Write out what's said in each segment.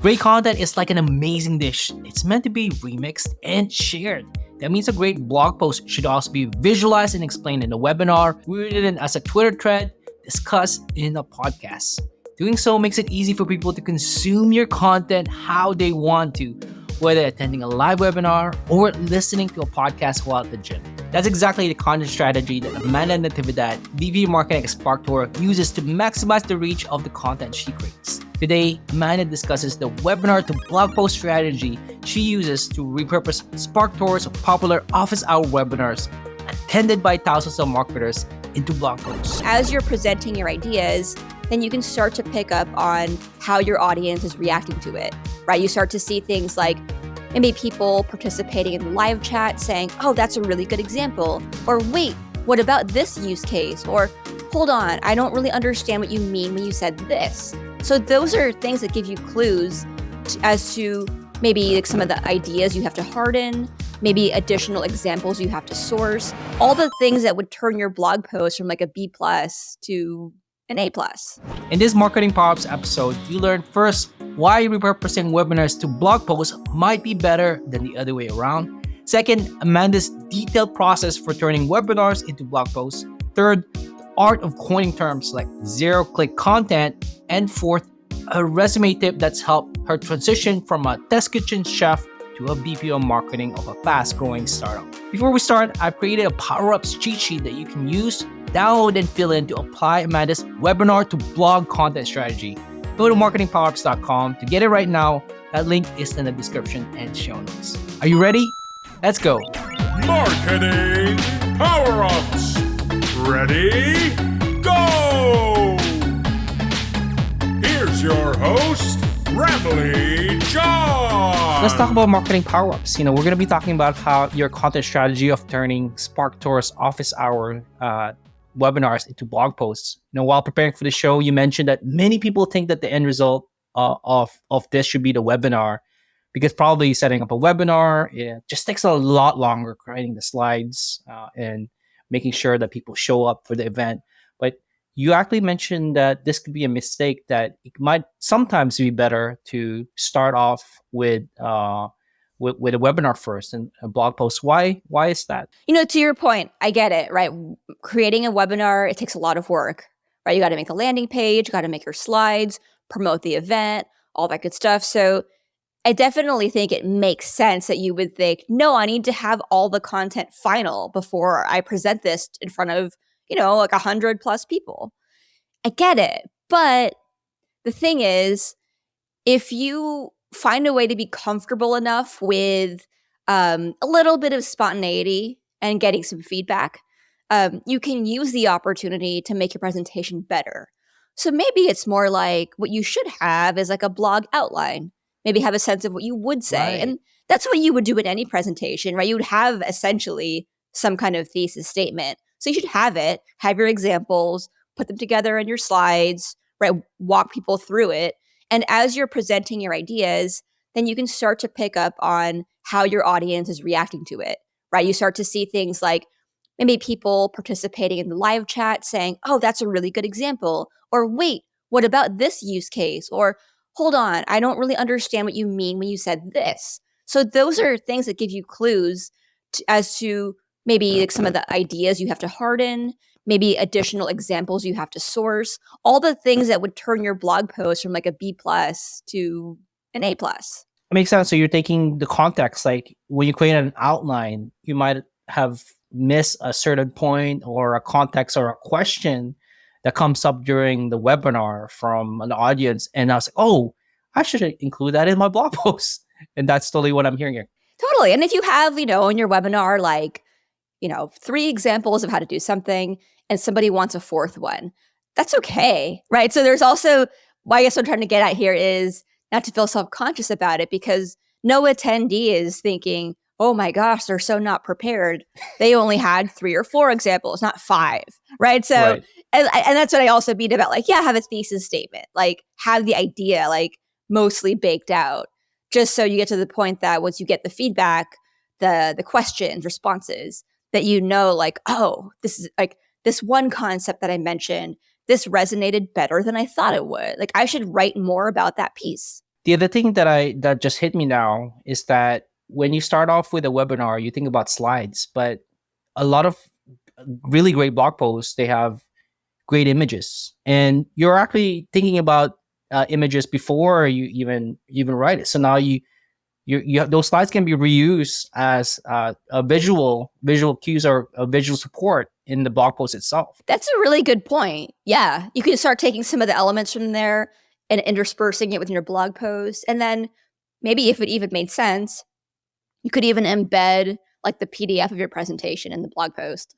Great content is like an amazing dish. It's meant to be remixed and shared. That means a great blog post should also be visualized and explained in a webinar, written as a Twitter thread, discussed in a podcast. Doing so makes it easy for people to consume your content how they want to, whether attending a live webinar or listening to a podcast while at the gym. That's exactly the content strategy that Amanda Natividad, VP Marketing at SparkToro's, uses to maximize the reach of the content she creates. Today, Amanda discusses the webinar to blog post strategy she uses to repurpose SparkToro's popular office hour webinars attended by thousands of marketers into blog posts. As you're presenting your ideas, then you can start to pick up on how your audience is reacting to it, right? You start to see things like maybe people participating in the live chat saying, oh, that's a really good example. Or wait, what about this use case? Or hold on, I don't really understand what you mean when you said this. So those are things that give you clues as to maybe like some of the ideas you have to harden, maybe additional examples you have to source, all the things that would turn your blog post from like a B+ to an A+. In this Marketing Powerups episode, you learn first why repurposing webinars to blog posts might be better than the other way around. Second, Amanda's detailed process for turning webinars into blog posts. Third, the art of coining terms like zero-click content. And fourth, a resume tip that's helped her transition from a test kitchen chef to a BPO marketing of a fast-growing startup. Before we start, I've created a Powerups cheat sheet that you can use, download, and fill in to apply Amanda's webinar to blog content strategy. Go to marketingpowerups.com to get it right now. That link is in the description and show notes. Are you ready? Let's go. Marketing Powerups. Ready? Go! Here's your host, Ramley John. Let's talk about Marketing Powerups. We're going to be talking about how your content strategy of turning SparkToro's office hour webinars into blog posts. While preparing for the show, you mentioned that many people think that the end result of this should be the webinar, because probably setting up a webinar, it just takes a lot longer, creating the slides and making sure that people show up for the event. But you actually mentioned that this could be a mistake, that it might sometimes be better to start off with a webinar first and a blog post. Why is that? To your point, I get it, right? Creating a webinar, it takes a lot of work, right? You got to make a landing page, you got to make your slides, promote the event, all that good stuff. So I definitely think it makes sense that you would think, no, I need to have all the content final before I present this in front of, like 100+ people. I get it. But the thing is, if you find a way to be comfortable enough with a little bit of spontaneity and getting some feedback, you can use the opportunity to make your presentation better. So maybe it's more like what you should have is like a blog outline. Maybe have a sense of what you would say. Right. And that's what you would do in any presentation, right? You would have essentially some kind of thesis statement. So you should have it, have your examples, put them together in your slides, right? Walk people through it. And as you're presenting your ideas, then you can start to pick up on how your audience is reacting to it, right? You start to see things like maybe people participating in the live chat saying, oh, that's a really good example. Or wait, what about this use case? Or hold on, I don't really understand what you mean when you said this. So those are things that give you clues as to maybe like some of the ideas you have to harden, maybe additional examples you have to source, all the things that would turn your blog post from like a B+ to an A+. It makes sense. So you're taking the context, like when you create an outline, you might have missed a certain point or a context or a question that comes up during the webinar from an audience. And I was like, oh, I should include that in my blog post. And that's totally what I'm hearing here. Totally. And if you have, in your webinar, like, 3 examples of how to do something and somebody wants a 4th one, that's okay, right? So there's also, I guess what I'm trying to get at here is not to feel self-conscious about it, because no attendee is thinking, oh my gosh, they're so not prepared. They only had 3 or 4 examples, not 5, right? So, Right. And that's what I also mean about have a thesis statement, like have the idea mostly baked out, just so you get to the point that once you get the feedback, the questions, responses, that oh, this is this one concept that I mentioned, this resonated better than I thought it would. I should write more about that piece. The other thing that just hit me now is that when you start off with a webinar, you think about slides, but a lot of really great blog posts, they have great images, and you're actually thinking about images before you even write it. So now you have, those slides can be reused as a visual cues or a visual support in the blog post itself. That's a really good point. Yeah, you can start taking some of the elements from there and interspersing it within your blog post, and then maybe if it even made sense, you could even embed like the PDF of your presentation in the blog post.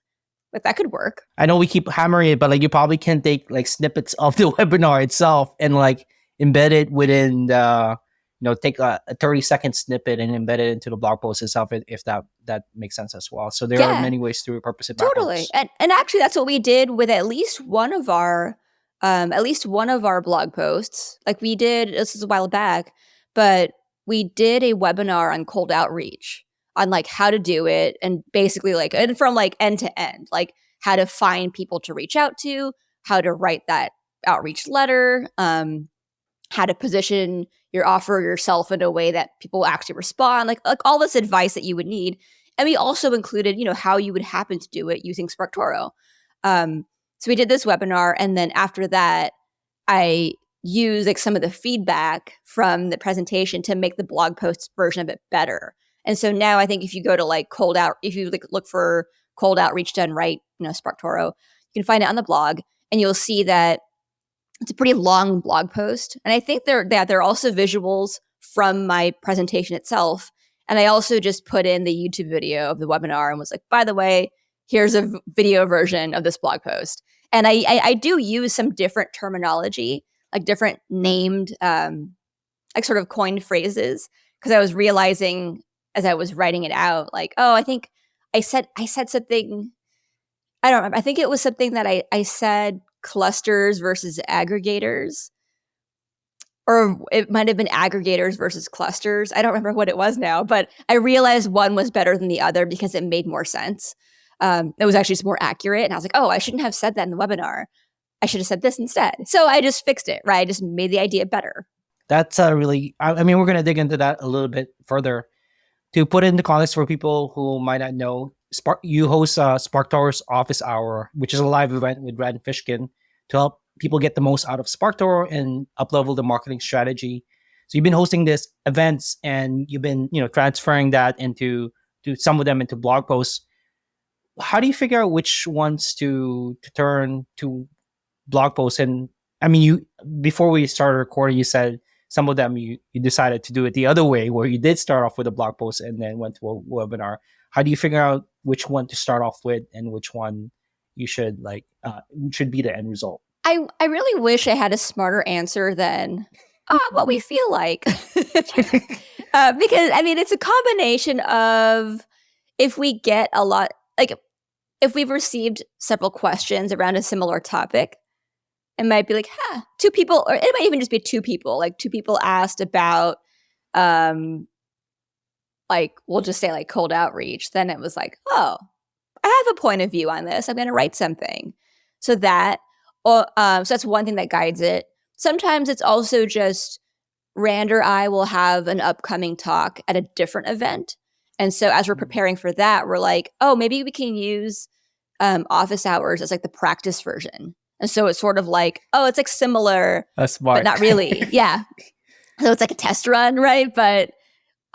But that could work. I know we keep hammering it, but like you probably can take like snippets of the webinar itself and like embed it within the, take a 30-second snippet and embed it into the blog post itself if that makes sense as well. So there are many ways to repurpose it backwards. Totally. And actually that's what we did with at least one of our blog posts. Like we did, this was a while back, but we did a webinar on cold outreach, on like how to do it, and basically like, and from like end to end, like how to find people to reach out to, how to write that outreach letter, how to position your offer or yourself in a way that people actually respond, like all this advice that you would need. And we also included, how you would happen to do it using SparkToro. So we did this webinar, and then after that, I used like some of the feedback from the presentation to make the blog post version of it better. And so now I think if you go to like if you like look for cold outreach done right, SparkToro, you can find it on the blog, and you'll see that it's a pretty long blog post. And I think there are also visuals from my presentation itself. And I also just put in the YouTube video of the webinar and was like, by the way, here's a video version of this blog post. And I do use some different terminology, like different named, like sort of coined phrases, because I was realizing as I was writing it out, like, oh, I think I said something, I don't remember. I think it was something that I said clusters versus aggregators, or it might have been aggregators versus clusters. I don't remember what it was now, but I realized one was better than the other because it made more sense. It was actually just more accurate. And I was like, oh, I shouldn't have said that in the webinar. I should have said this instead. So I just fixed it, right? I just made the idea better. That's really, I mean, we're going to dig into that a little bit further. To put it into context for people who might not know, you host SparkToro's Office Hour, which is a live event with Brad and Fishkin to help people get the most out of SparkToro and up-level the marketing strategy. So you've been hosting this events, and you've been, transferring that into some of them into blog posts. How do you figure out which ones to turn to blog posts? And I mean, before we started recording, you said some of them you decided to do it the other way, where you did start off with a blog post and then went to a webinar. How do you figure out which one to start off with and which one you should should be the end result? I really wish I had a smarter answer than what we feel like. Because I mean, it's a combination of, if we get a lot, like if we've received several questions around a similar topic, it might be like, two people, or it might even just be two people. Like two people asked about, like, we'll just say like cold outreach. Then it was like, oh, I have a point of view on this. I'm going to write something. So that, so that's one thing that guides it. Sometimes it's also just Rand or I will have an upcoming talk at a different event. And so as we're preparing for that, we're like, oh, maybe we can use office hours as like the practice version. And so it's sort of like, oh, it's like similar, but not really. Yeah. So it's like a test run, right? But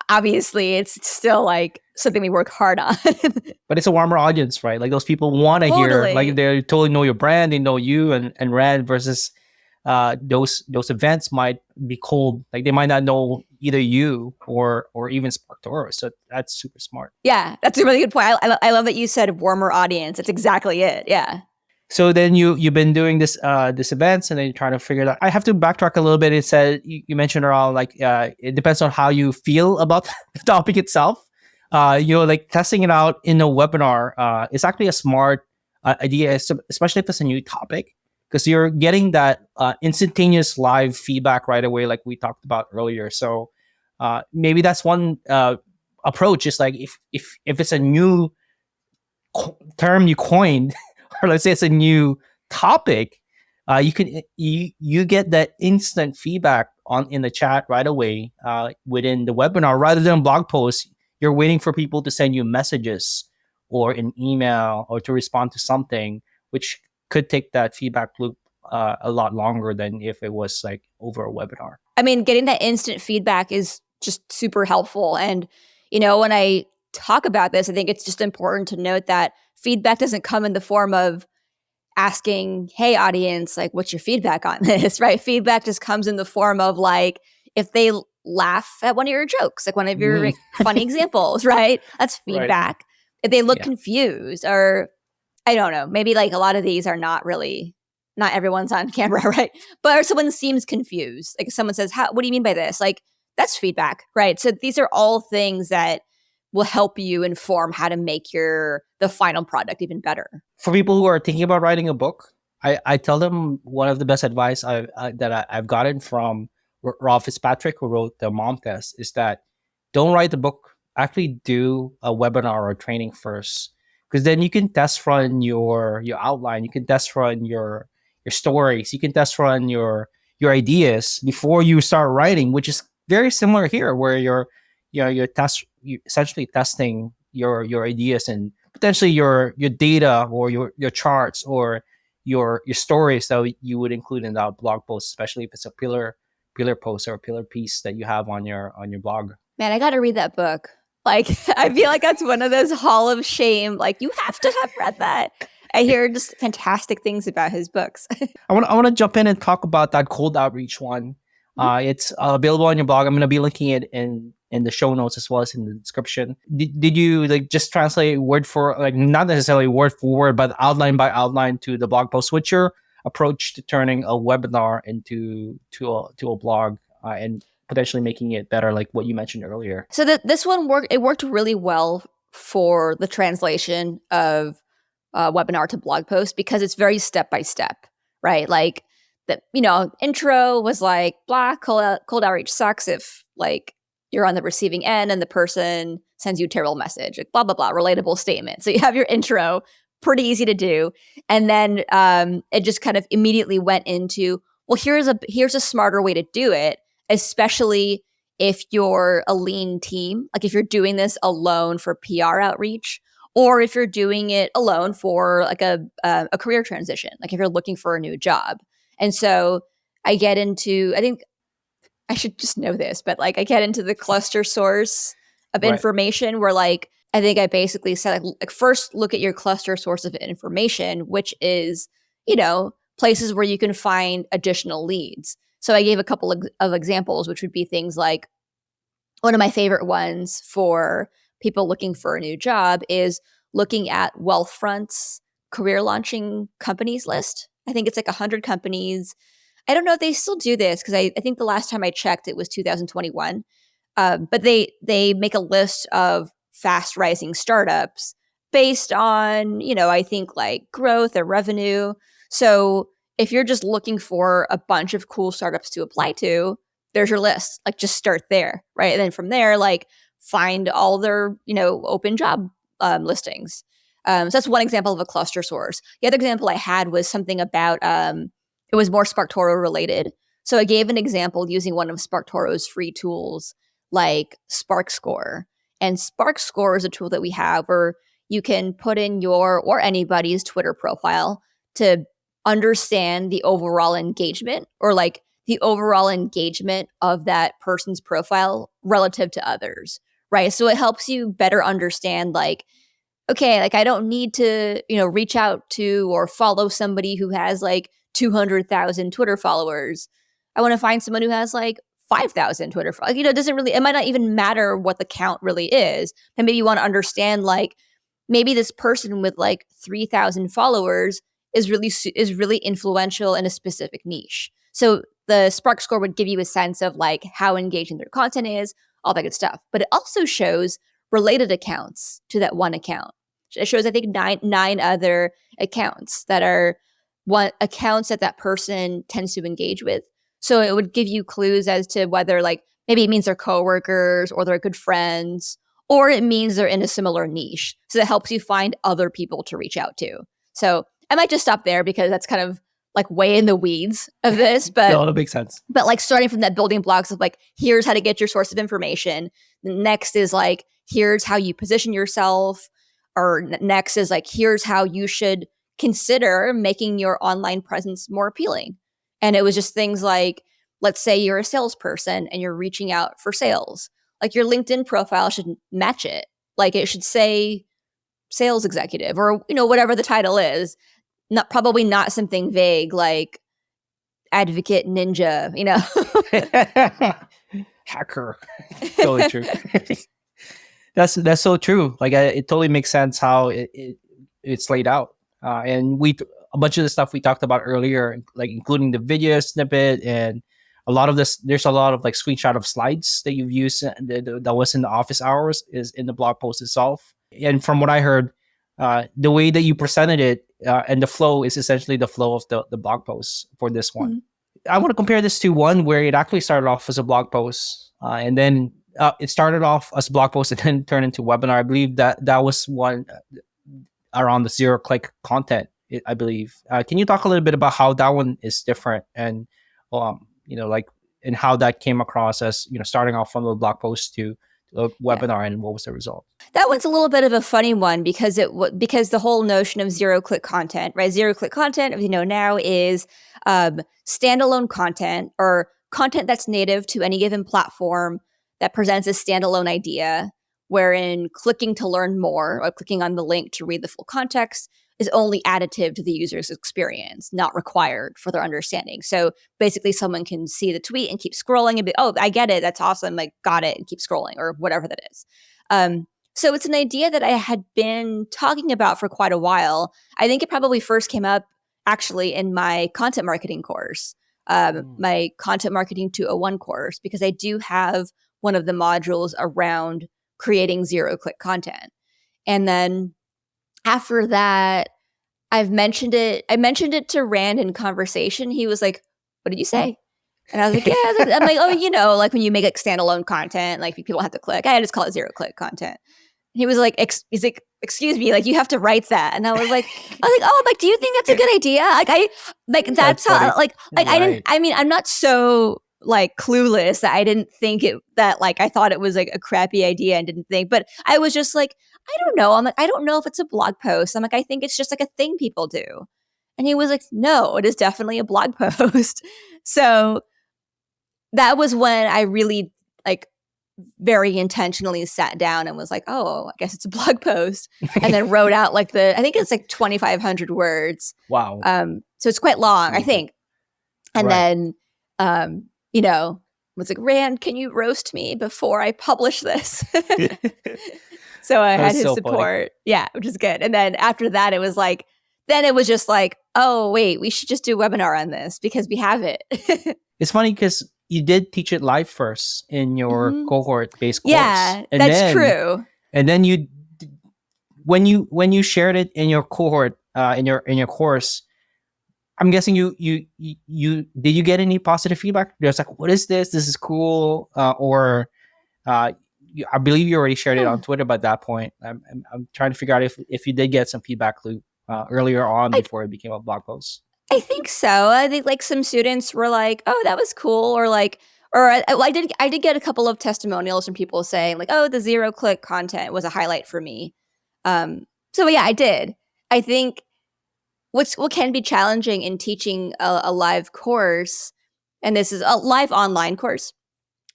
obviously it's still like something we work hard on. But it's a warmer audience, right? Like those people want to hear, like they totally know your brand, they know you and Rand, versus those events might be cold. Like they might not know either you or even SparkToro's. So that's super smart. Yeah, that's a really good point. I love that you said warmer audience. That's exactly it. Yeah. So then you've been doing this events, and then you're trying to figure it out. I have to backtrack a little bit. It said you mentioned around like it depends on how you feel about the topic itself. Like testing it out in a webinar is actually a smart idea, especially if it's a new topic, because you're getting that instantaneous live feedback right away, like we talked about earlier. So maybe that's one approach. Is like if it's a new term you coined, or let's say it's a new topic, you get that instant feedback in the chat right away within the webinar, rather than blog posts. You're waiting for people to send you messages or an email or to respond to something, which could take that feedback loop a lot longer than if it was like over a webinar. I mean, getting that instant feedback is just super helpful. And, you know, when I talk about this, I think it's just important to note that feedback doesn't come in the form of asking, hey, audience, like, what's your feedback on this, right? Feedback just comes in the form of like, if they laugh at one of your jokes, like one of your funny examples, right? That's feedback. Right. If they look confused, or I don't know, maybe like a lot of these are not everyone's on camera, right? But or someone seems confused. Like someone says, what do you mean by this? Like, that's feedback, right? So these are all things that will help you inform how to make the final product even better. For people who are thinking about writing a book, I tell them one of the best advice I've gotten from Rolf Fitzpatrick, who wrote the Mom Test, is that don't write the book. Actually do a webinar or training first, because then you can test run your outline. You can test run your stories. You can test run your ideas before you start writing, which is very similar here, where you're essentially testing your ideas and potentially your data or your charts or your stories that you would include in that blog post, especially if it's a pillar post or a pillar piece that you have on your blog. Man, I got to read that book. Like, I feel like that's one of those Hall of Shame. Like, you have to have read that. I hear just fantastic things about his books. I want to jump in and talk about that cold outreach one. It's available on your blog. I'm going to be linking it in the show notes as well as in the description. Did you like just translate word for, like, not necessarily word for word, but outline by outline to the blog post? What's your approach to turning a webinar into a blog and potentially making it better, like what you mentioned earlier? So this one worked really well for the translation of webinar to blog post, because it's very step by step, right? Like, the intro was like, blah, cold outreach sucks if like you're on the receiving end and the person sends you a terrible message, like blah blah blah, relatable statement. So you have your intro, pretty easy to do, and then it just kind of immediately went into, well, here's a smarter way to do it, especially if you're a lean team, like if you're doing this alone for PR outreach, or if you're doing it alone for like a career transition, like if you're looking for a new job. And so I get into, I think I should just know this, but like I get into the cluster source of information, where like, I think I basically said like first look at your cluster source of information, which is, places where you can find additional leads. So I gave a couple of examples, which would be things like, one of my favorite ones for people looking for a new job is looking at Wealthfront's career launching companies list. I think it's like 100 companies. I don't know if they still do this, because I think the last time I checked, it was 2021. But they make a list of fast rising startups based on, I think like growth or revenue. So if you're just looking for a bunch of cool startups to apply to, there's your list. Like, just start there, right? And then from there, like, find all their, open job listings. So that's one example of a cluster source. The other example I had was something about, it was more SparkToro related. So I gave an example using one of SparkToro's free tools like SparkScore. And SparkScore is a tool that we have where you can put in your or anybody's Twitter profile to understand the overall engagement, or like the overall engagement of that person's profile relative to others, right? So it helps you better understand, like, okay, like I don't need to, reach out to or follow somebody who has like 200,000 Twitter followers. I want to find someone who has like 5,000 Twitter followers. It doesn't really, it might not even matter what the count really is. And maybe you want to understand, like, maybe this person with like 3,000 followers is really influential in a specific niche. So the Spark Score would give you a sense of like how engaging their content is, all that good stuff. But it also shows related accounts to that one account. It shows, I think, nine other accounts that are accounts that person tends to engage with. So it would give you clues as to whether, like, maybe it means they're coworkers or they're good friends, or it means they're in a similar niche. So that helps you find other people to reach out to. So I might just stop there, because that's kind of like way in the weeds of this, but No, that makes sense. but like starting from that building blocks of like, here's how to get your source of information. The next is like, here's how you position yourself. Or next is like, here's how you should consider making your online presence more appealing. And it was just things like, let's say you're a salesperson and you're reaching out for sales. Like your LinkedIn profile should match it. Like it should say sales executive or, whatever the title is. Probably not something vague like advocate ninja, Hacker. Totally true. That's so true. Like it totally makes sense how it's laid out. And a bunch of the stuff we talked about earlier, like including the video snippet and a lot of this, there's a lot of like screenshot of slides that you've used that was in the office hours is in the blog post itself. And from what I heard, the way that you presented it and the flow is essentially the flow of the blog post for this one. Mm-hmm. I want to compare this to one where it actually started off as a blog post and then it started off as a blog post and then turned into a webinar. I believe that was one around the zero-click content, I believe. Can you talk a little bit about how that one is different and, and how that came across as, starting off from the blog post to a webinar and what was the result? That one's a little bit of a funny one because because the whole notion of zero-click content, right? Zero-click content, as you know now, is standalone content or content that's native to any given platform that presents a standalone idea, wherein clicking to learn more or clicking on the link to read the full context is only additive to the user's experience, not required for their understanding. So basically someone can see the tweet and keep scrolling and be, oh, I get it. That's awesome. Like, got it, and keep scrolling or whatever that is. So it's an idea that I had been talking about for quite a while. I think it probably first came up actually in my content marketing course, my Content Marketing 201 course, because I do have one of the modules around creating zero-click content. And then after that, I mentioned it to Rand in conversation. He was like, what did you say? And I was like, yeah. I'm like, oh, like when you make like standalone content, like people don't have to click. I just call it zero-click content. And he was like, he's like, excuse me, like you have to write that. And I was like, oh, like, do you think that's a good idea? That's how, like, right. I'm not so like clueless that I didn't think that like I thought it was like a crappy idea and didn't think, but I was just like, I don't know. I'm like, I don't know if it's a blog post. I'm like, I think it's just like a thing people do. And he was like, no, it is definitely a blog post. So that was when I really like very intentionally sat down and was like, oh, I guess it's a blog post. And then wrote out like I think it's like 2,500 words. Wow. So it's quite long, I think. And then, was like, Rand, can you roast me before I publish this? So I had his support. Funny. Yeah, which is good. And then after that, it was like, then it was just like, oh, wait, we should just do a webinar on this because we have it. It's funny because you did teach it live first in your cohort-based course. Yeah, that's true. And then when you shared it in your cohort, in your course, I'm guessing you did you get any positive feedback? There's like, what is this? This is cool. I believe you already shared it on Twitter by that point. I'm trying to figure out if you did get some feedback loop earlier on before it became a blog post. I think so. I think like some students were like, "Oh, that was cool," or I did get a couple of testimonials from people saying like, "Oh, the zero-click content was a highlight for me." So yeah, I did. I think what can be challenging in teaching a live course, and this is a live online course,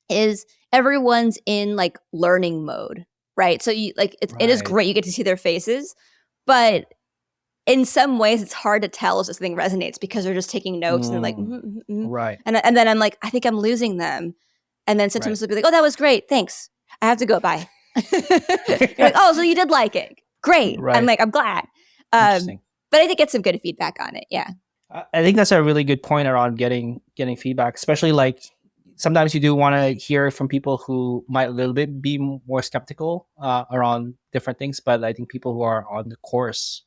is everyone's in like learning mode, right? So you like it is great, you get to see their faces, but in some ways it's hard to tell if this thing resonates because they're just taking notes and they're like, right. And then I'm like, I think I'm losing them. And then sometimes they'll be like, oh, that was great, thanks. I have to go, bye. You're like, oh, so you did like it. Great. Right. I'm like, I'm glad. But I did get some good feedback on it. Yeah. I think that's a really good point around getting feedback, especially like sometimes you do want to hear from people who might a little bit be more skeptical around different things. But I think people who are on the course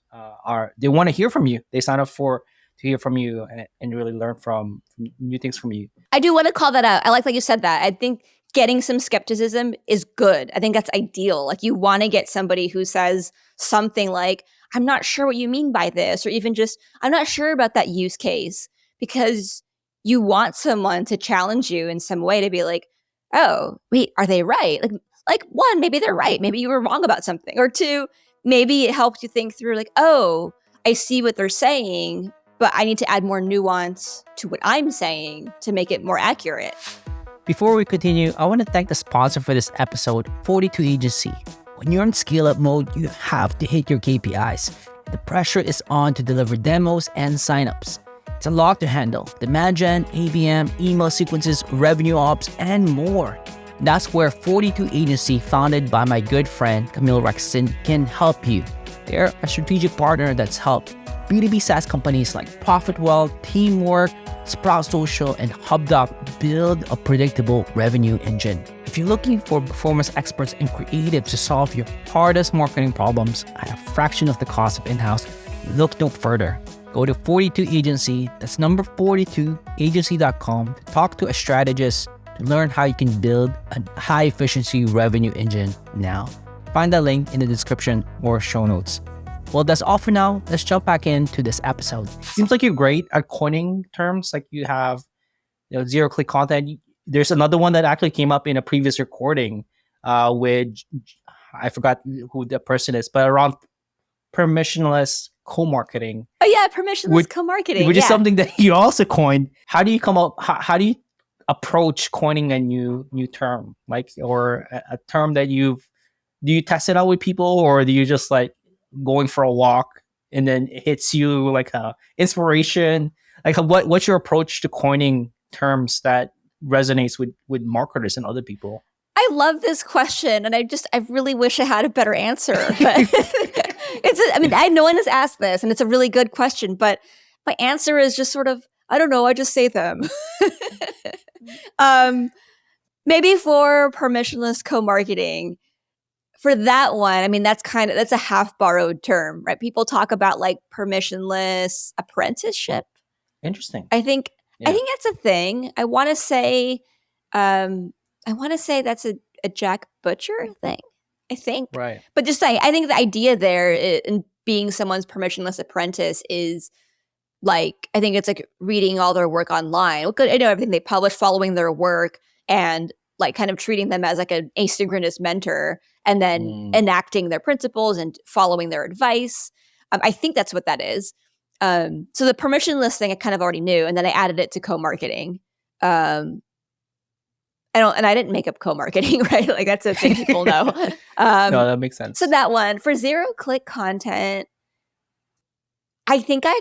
they want to hear from you. They sign up to hear from you and really learn from new things from you. I do want to call that out. I like that you said that. I think getting some skepticism is good. I think that's ideal. Like you want to get somebody who says something like, I'm not sure what you mean by this, or even just, I'm not sure about that use case, because you want someone to challenge you in some way to be like, oh, wait, are they right? Like one, maybe they're right. Maybe you were wrong about something. Or two, maybe it helps you think through like, oh, I see what they're saying, but I need to add more nuance to what I'm saying to make it more accurate. Before we continue, I want to thank the sponsor for this episode, 42 Agency. When you're in scale-up mode, you have to hit your KPIs. The pressure is on to deliver demos and signups. It's a lot to handle: demand gen, ABM, email sequences, revenue ops, and more. That's where 42 Agency, founded by my good friend Camille Rexon, can help you. They're a strategic partner that's helped B2B SaaS companies like Profitwell, Teamwork, Sprout Social, and HubDoc build a predictable revenue engine. If you're looking for performance experts and creatives to solve your hardest marketing problems at a fraction of the cost of in-house, look no further. Go to 42 Agency, that's number 42agency.com, to talk to a strategist to learn how you can build a high-efficiency revenue engine now. Find that link in the description or show notes. Well, that's all for now. Let's jump back into this episode. Seems like you're great at coining terms. Like you have, zero-click content. There's another one that actually came up in a previous recording with, I forgot who the person is, but around permissionless co-marketing. Oh yeah, permissionless co-marketing. Which is something that you also coined. How do you come up, how do you approach coining a new term? Like, or a term that do you test it out with people, or do you just like going for a walk and then it hits you like a inspiration? Like what's your approach to coining terms that resonates with marketers and other people? I love this question, and I really wish I had a better answer. But no one has asked this, and it's a really good question, but my answer is just sort of, I don't know, I just say them. Maybe for permissionless co-marketing, for that one, that's a half borrowed term, right? People talk about like permissionless apprenticeship. Interesting. I think that's a thing. I want to say that's a Jack Butcher thing. I think. Right. But just I think the idea there in being someone's permissionless apprentice is like, I think it's like reading all their work online. I know everything they publish, following their work, and like kind of treating them as like an asynchronous mentor, and then enacting their principles and following their advice. I think that's what that is. So the permissionless thing I kind of already knew, and then I added it to co-marketing. I didn't make up co-marketing, right? Like that's a thing people know. No, that makes sense. So that one for zero-click content, I think I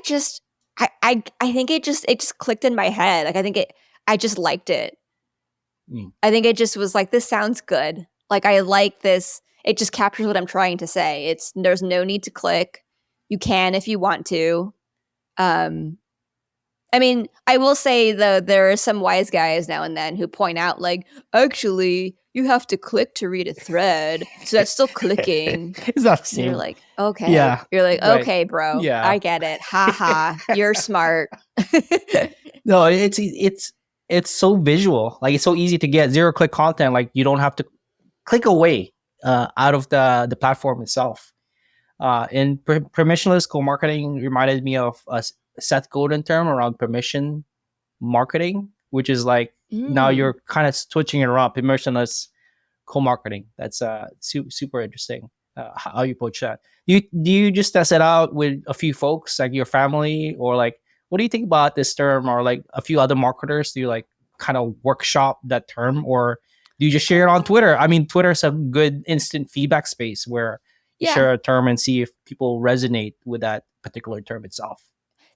think it just clicked in my head. Like I just liked it. I think it just was like, this sounds good. Like I like this. It just captures what I'm trying to say. There's no need to click. You can if you want to. I will say though, there are some wise guys now and then who point out like, actually, you have to click to read a thread. So that's still clicking. It's not the same. You're like, okay. Yeah. You're like, Right. okay, bro. Yeah. I get it. Ha ha. You're smart. No, it's so visual. Like it's so easy to get zero-click content. Like you don't have to click away out of the platform itself. And permissionless co-marketing reminded me of a Seth Godin term around permission marketing, which is like now you're kind of switching it around. Permissionless co-marketing. That's super interesting. How you approach that. Do you just test it out with a few folks, like your family, or like what do you think about this term, or like a few other marketers? Do you like kind of workshop that term, or do you just share it on Twitter? I mean, Twitter's a good instant feedback space where you share a term and see if people resonate with that particular term itself.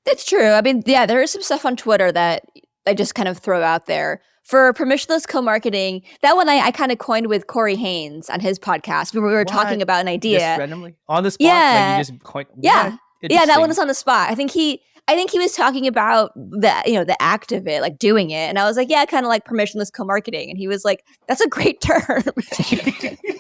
That's true. I mean, yeah, there is some stuff on Twitter that I just kind of throw out there. For permissionless co-marketing, that one I kind of coined with Corey Haynes on his podcast. We were talking about an idea. Just randomly? On the spot? Yeah. Like you just coined, yeah. Yeah, that one was on the spot. I think he was talking about the act of it, like doing it. And I was like, yeah, kind of like permissionless co-marketing. And he was like, that's a great term.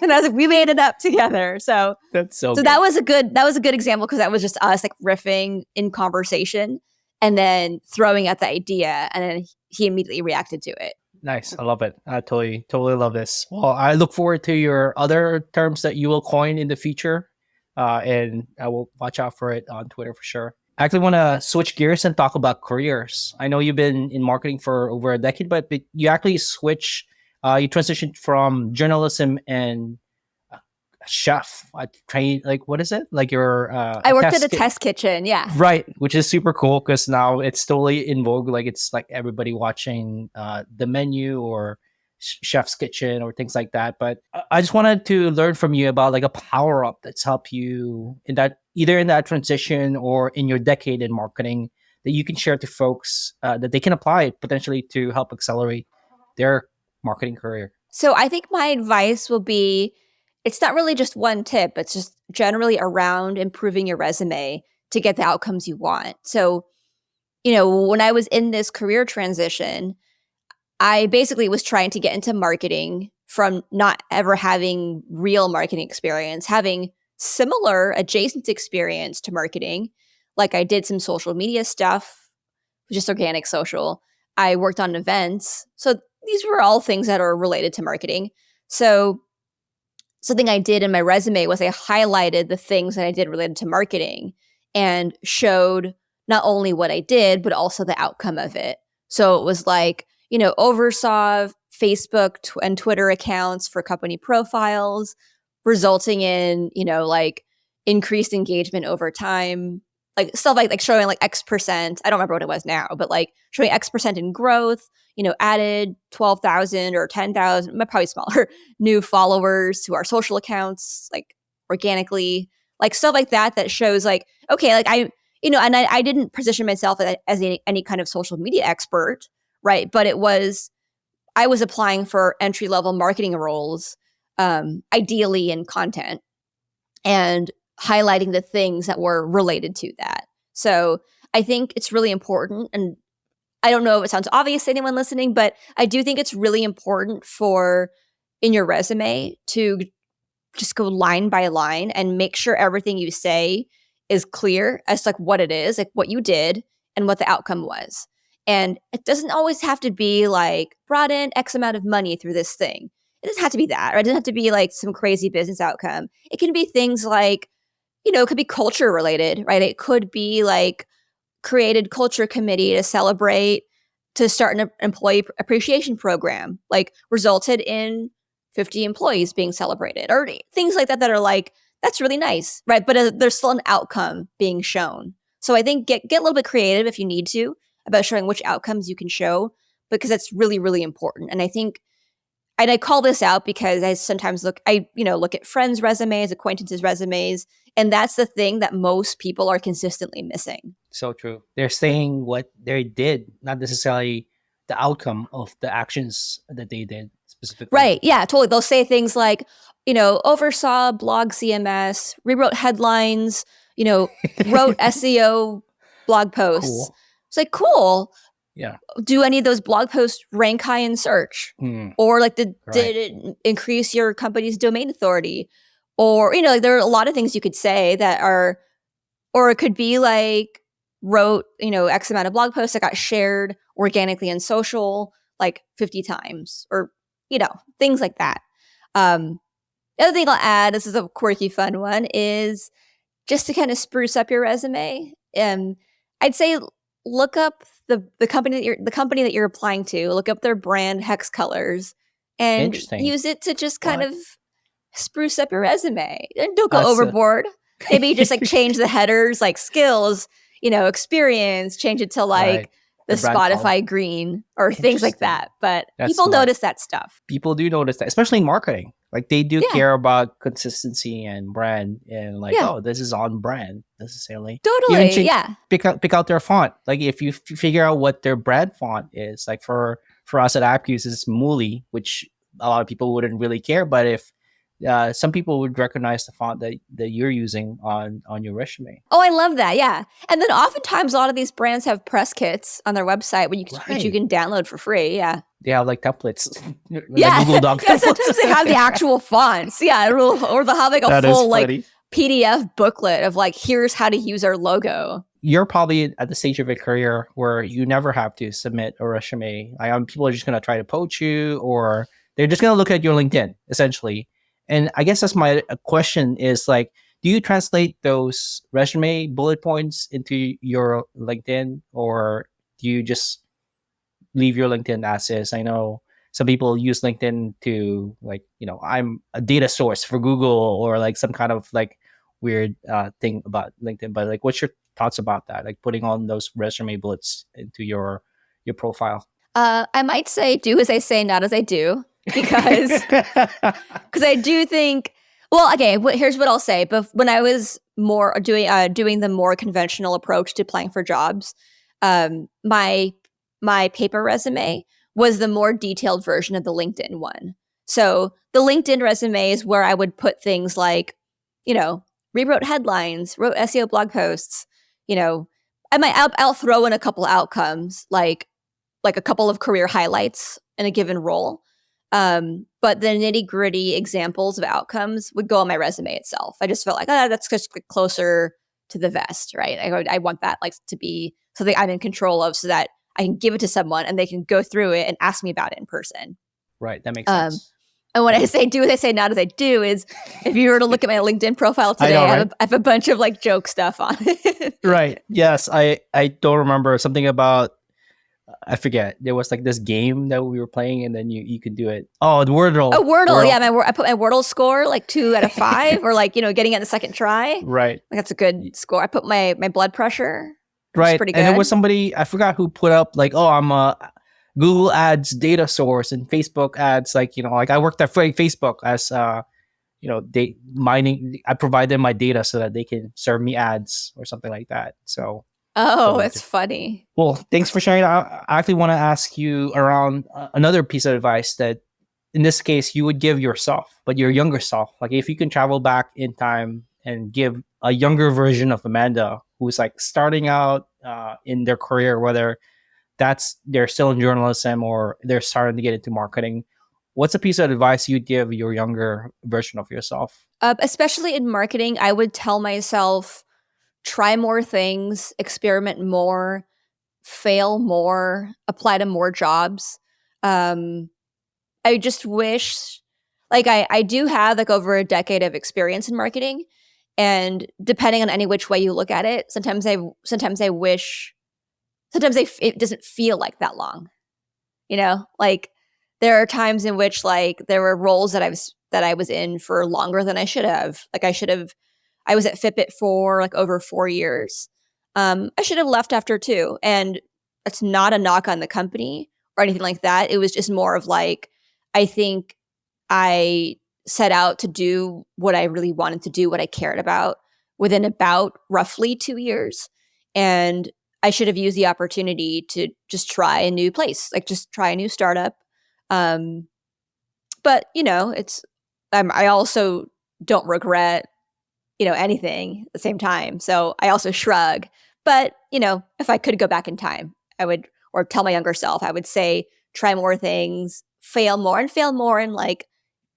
And I was like, we made it up together. So that's so that was a good example, because that was just us like riffing in conversation and then throwing out the idea, and then he immediately reacted to it. Nice. I love it. I totally love this. Well, I look forward to your other terms that you will coin in the future. and I will watch out for it on Twitter for sure. I actually want to switch gears and talk about careers. I know you've been in marketing for over a decade, but you actually you transitioned from journalism and chef. I trained, like, what is it? Like your I worked at a test kitchen. Yeah. Right, which is super cool because now it's totally in vogue. Like it's like everybody watching the menu or chef's kitchen or things like that. But I just wanted to learn from you about like a power up that's helped you in that, either in that transition or in your decade in marketing, that you can share to folks that they can apply potentially to help accelerate their marketing career. So I think my advice will be, it's not really just one tip. It's just generally around improving your resume to get the outcomes you want. So, when I was in this career transition, I basically was trying to get into marketing from not ever having real marketing experience, having similar adjacent experience to marketing. Like I did some social media stuff, just organic social. I worked on events. So these were all things that are related to marketing. So something I did in my resume was I highlighted the things that I did related to marketing and showed not only what I did, but also the outcome of it. So it was like, oversaw Facebook and Twitter accounts for company profiles, resulting in, like increased engagement over time, like stuff like showing like X%. I don't remember what it was now, but like showing X% in growth, added 12,000 or 10,000, probably smaller, new followers to our social accounts, like organically, like stuff like that shows like, okay, like and I didn't position myself as any kind of social media expert, right? But I was applying for entry-level marketing roles, ideally in content, and highlighting the things that were related to that. So I think it's really important, and I don't know if it sounds obvious to anyone listening, but I do think it's really important in your resume to just go line by line and make sure everything you say is clear as to like what it is, like what you did and what the outcome was. And it doesn't always have to be like brought in X amount of money through this thing. It doesn't have to be that, or it doesn't have to be like some crazy business outcome. It can be things like, it could be culture related, right? It could be like created culture committee to start an employee appreciation program, like resulted in 50 employees being celebrated, or things like that are like, that's really nice, right? But there's still an outcome being shown. So I think get a little bit creative if you need to about showing which outcomes you can show, because that's really, really important. And I think, and I call this out because I sometimes look at friends' resumes, acquaintances' resumes, and that's the thing that most people are consistently missing. So true. They're saying what they did, not necessarily the outcome of the actions that they did specifically. Right. Yeah, totally. They'll say things like, oversaw blog CMS, rewrote headlines, wrote SEO blog posts. Cool. It's like, cool. Yeah. Do any of those blog posts rank high in search? Or like did it increase your company's domain authority? Or, like there are a lot of things you could say that are, or it could be like wrote, X amount of blog posts that got shared organically in social like 50 times, or, things like that. The other thing I'll add, this is a quirky, fun one, is just to kind of spruce up your resume. I'd say look up the company that you're applying to. Look up their brand hex colors and use it to just kind of spruce up your resume. And don't go overboard. Maybe just like change the headers, like skills, experience. Change it to like the Spotify green or things like that. But people notice that stuff. People do notice that, especially in marketing. Like they do care about consistency and brand, and like, oh, this is on brand necessarily. Totally, Pick out their font. Like if you figure out what their brand font is, like for us at Appcues, it's Mooly, which a lot of people wouldn't really care. But if some people would recognize the font that you're using on your resume. Oh, I love that. Yeah. And then oftentimes a lot of these brands have press kits on their website which you can download for free. Yeah. They have like templates. Like Google Doc templates. Sometimes they have the actual fonts. Yeah. Or they'll have like a full like PDF booklet of like, here's how to use our logo. You're probably at the stage of your career where you never have to submit a resume. People are just going to try to poach you, or they're just going to look at your LinkedIn essentially. And I guess that's my question is like, do you translate those resume bullet points into your LinkedIn, or do you just leave your LinkedIn as is? I know some people use LinkedIn to, like, I'm a data source for Google, or like some kind of like weird thing about LinkedIn. But like, what's your thoughts about that? Like putting on those resume bullets into your profile. I might say do as I say, not as I do, because I do think. Well, okay. Here's what I'll say. But when I was more doing the more conventional approach to applying for jobs, my paper resume was the more detailed version of the LinkedIn one. So the LinkedIn resume is where I would put things like, rewrote headlines, wrote SEO blog posts. I'll throw in a couple outcomes like a couple of career highlights in a given role. But the nitty gritty examples of outcomes would go on my resume itself. I just felt like, that's just closer to the vest, right? I want that like to be something I'm in control of, so that I can give it to someone and they can go through it and ask me about it in person. Right. That makes sense. And when I say do as I say, not as I do, is if you were to look at my LinkedIn profile today, I have a bunch of like joke stuff on it. Right. Yes. I don't remember something about, I forget. There was like this game that we were playing, and then you could do it. Oh, the Wordle. Oh, Wordle. Yeah, I put my Wordle score like 2 out of 5, or like getting it the second try. Right. Like, that's a good score. I put my blood pressure. Right. Pretty good. And there was somebody, I forgot who put up like, oh, I'm a Google Ads data source and Facebook ads. Like, like I worked at Facebook as they mining. I provide them my data so that they can serve me ads or something like that. So. Oh, it's funny. Well, thanks for sharing. I actually want to ask you around another piece of advice that, in this case, you would give yourself, but your younger self. Like, if you can travel back in time and give a younger version of Amanda, who's like starting out in their career, whether they're still in journalism or they're starting to get into marketing, what's a piece of advice you'd give your younger version of yourself? Especially in marketing, I would tell myself, try more things, experiment more, fail more, apply to more jobs. I just wish, like, I do have like over a decade of experience in marketing, and depending on any which way you look at it, sometimes I wish, it doesn't feel like that long. Like, there are times in which like there were roles that I was in for longer than I should have. Like, I was at Fitbit for like over 4 years. I should have left after 2. And it's not a knock on the company or anything like that. It was just more of like, I think I set out to do what I really wanted to do, what I cared about, within about roughly 2 years. And I should have used the opportunity to just try a new place, like just try a new startup. But I also don't regret anything at the same time. So I also shrug. But, if I could go back in time, I would, or tell my younger self, I would say, try more things, fail more in like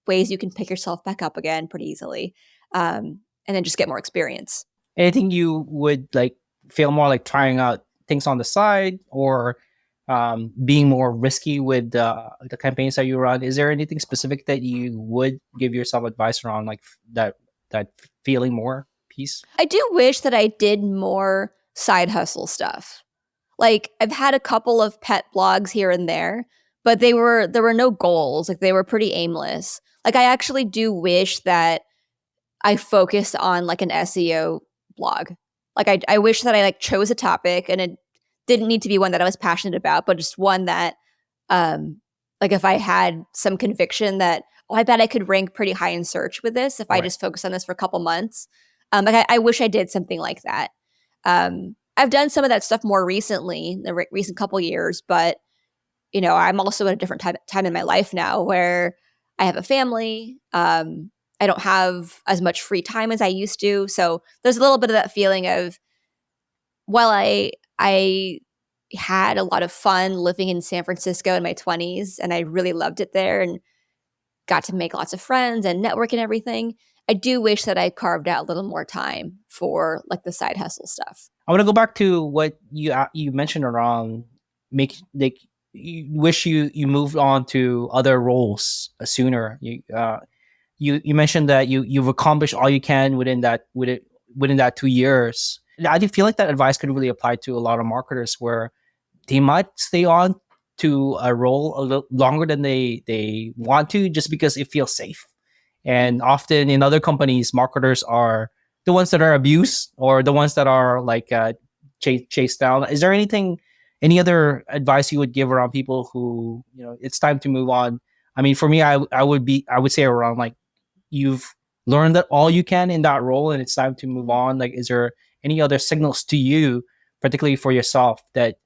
ways you can pick yourself back up again pretty easily. And then just get more experience. Anything you would like fail more, like trying out things on the side, or being more risky with the campaigns that you run? Is there anything specific that you would give yourself advice around, like that feeling more piece? I do wish that I did more side hustle stuff. Like, I've had a couple of pet blogs here and there, but there were no goals. Like, they were pretty aimless. Like, I actually do wish that I focused on like an SEO blog. Like, I wish that I like chose a topic, and it didn't need to be one that I was passionate about, but just one that like, if I had some conviction that, I bet I could rank pretty high in search with this if I just focus on this for a couple months. Like, I wish I did something like that. I've done some of that stuff more recently, in the recent couple years, but I'm also at a different time in my life now where I have a family. I don't have as much free time as I used to. So there's a little bit of that feeling of, while I had a lot of fun living in San Francisco in my 20s, and I really loved it there and got to make lots of friends and network and everything, I do wish that I carved out a little more time for like the side hustle stuff. I want to go back to what you mentioned around you wish you moved on to other roles sooner. you mentioned that you've accomplished all you can within that 2 years. I do feel like that advice could really apply to a lot of marketers where they might stay on to a role a little longer than they want to just because it feels safe. And often in other companies, marketers are the ones that are abused or the ones that are like chased down. Is there any other advice you would give around people who, it's time to move on? I mean, for me, I would say around like you've learned that all you can in that role and it's time to move on. Like, is there any other signals to you, particularly for yourself, that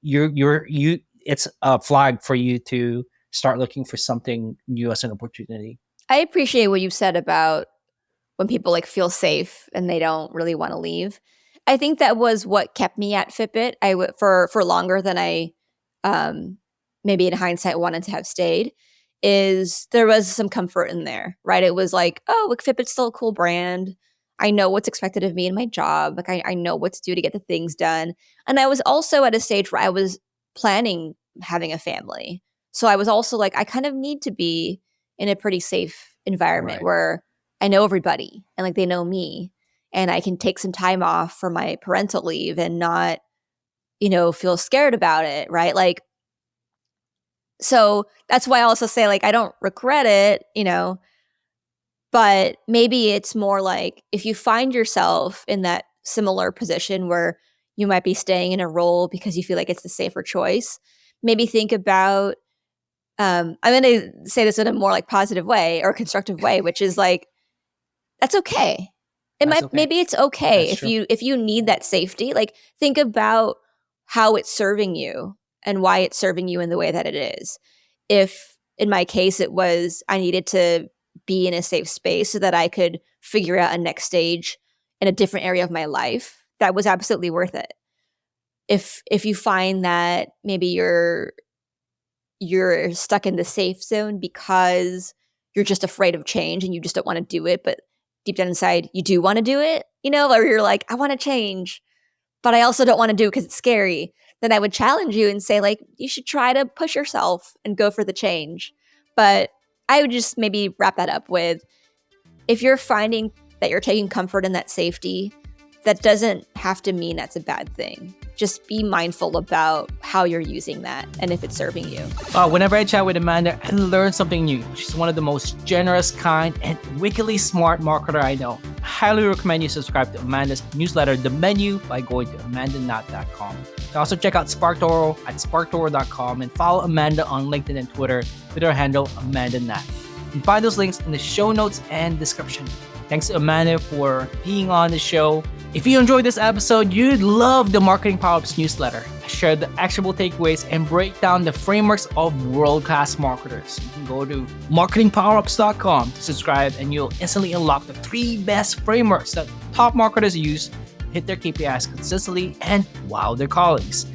it's a flag for you to start looking for something new as an opportunity? I appreciate what you said about when people like feel safe and they don't really want to leave. I think that was what kept me at Fitbit. For longer than I maybe in hindsight wanted to have stayed. Is there was some comfort in there, right? It was like, oh, look, Fitbit's still a cool brand. I know what's expected of me in my job. Like I know what to do to get the things done. And I was also at a stage where I was planning having a family. So I was also like, I kind of need to be in a pretty safe environment where I know everybody and like they know me and I can take some time off for my parental leave and not, feel scared about it, right? Like, so that's why I also say like, I don't regret it, but maybe it's more like if you find yourself in that similar position where you might be staying in a role because you feel like it's the safer choice, maybe think about, I'm going to say this in a more like positive way or constructive way, which is like, that's okay. Maybe it's okay if you need that safety, like think about how it's serving you and why it's serving you in the way that it is. If in my case, it was, I needed to be in a safe space so that I could figure out a next stage in a different area of my life, that was absolutely worth it. If you find that maybe you're stuck in the safe zone because you're just afraid of change and you just don't want to do it, but deep down inside, you do want to do it, or you're like, I want to change, but I also don't want to do it because it's scary, then I would challenge you and say like, you should try to push yourself and go for the change. But I would just maybe wrap that up with, if you're finding that you're taking comfort in that safety, that doesn't have to mean that's a bad thing. Just be mindful about how you're using that and if it's serving you. Whenever I chat with Amanda, I learn something new. She's one of the most generous, kind, and wickedly smart marketer I know. I highly recommend you subscribe to Amanda's newsletter, The Menu, by going to amandanat.com. You can also check out SparkToro at SparkToro.com and follow Amanda on LinkedIn and Twitter with her handle, AmandaNat. You can find those links in the show notes and description. Thanks to Amanda for being on the show. If you enjoyed this episode, you'd love the Marketing Powerups newsletter. I share the actionable takeaways and break down the frameworks of world-class marketers. You can go to marketingpowerups.com to subscribe and you'll instantly unlock the 3 best frameworks that top marketers use to hit their KPIs consistently and wow their colleagues.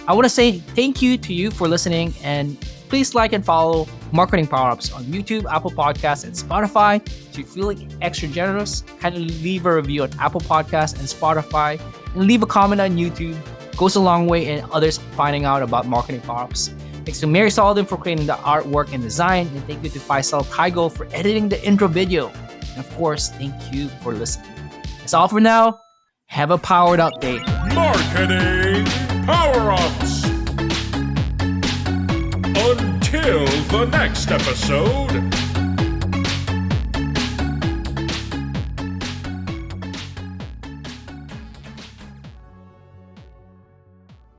I want to say thank you to you for listening, and please like and follow Marketing Powerups on YouTube, Apple Podcasts, and Spotify. If you're feeling extra generous, kindly leave a review on Apple Podcasts and Spotify, and leave a comment on YouTube. It goes a long way in others finding out about Marketing Powerups. Thanks to Mary Sullivan for creating the artwork and design, and thank you to Faisal Taigo for editing the intro video. And of course, thank you for listening. That's all for now. Have a powered up day. Marketing Power-Ups. Until the next episode,